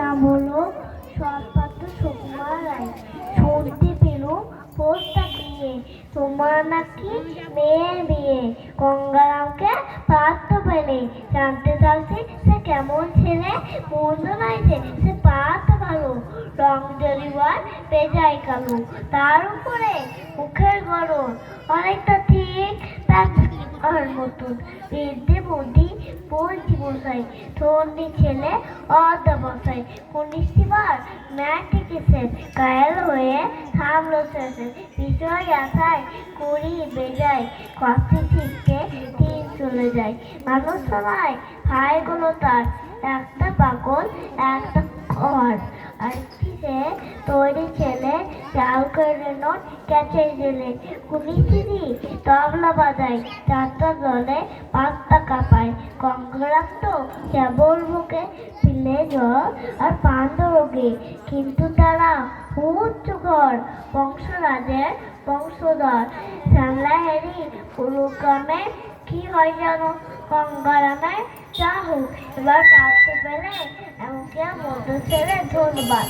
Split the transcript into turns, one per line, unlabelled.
নাম হলো সৎপাত্র সুকুমার রায়। শুনতে পেলুম পোস্টটা দিয়ে তোমার নাকি মেয়ের বিয়ে। গঙ্গারামকে পাত্র পেলে জানতে চাচ্ছি সে কেমন ছেলে। মন্দ নয় যে সে পাত্র ভালো, রং জরিবার বেজায় কালো, তার উপরে মুখের গড়ন অনেকটা ঠিক তার আর মতন। বৃদ্ধি বুদ্ধি বলছি বসাই, ধন্যী ছেলে অর্ধবসাই। 19বার ম্যাট্রিকের কায়েল হয়ে থামলো শেষে। বিষয় আশায় কুড়ি বেজায়, কষ্টি শিখতে দিন চলে যায়। মানুষ সবাই ভাইগুলো তার, একটা পাগল একটা ঘর। আরেকটি সে তৈরি ছেলে, চাল করে নোট ক্যাচে জেলে। কুনিচিনি তবলা বাজায়, চারটা দলে পাঁচটা কাঁপায়। গঙ্গারাম তো কেবল বুকে পিলে জল আর পান্ড রোগে, কিন্তু তারা উচ্চ ঘর, বংশরাজের বংশধর। শ্যামলা হেরি পুরোগ্রামে কি হয় জানো? গঙ্গারামের যা হোক, এবার পাত্র পেলে এমনকি মধ্য ছেলে। ধন্যবাদ।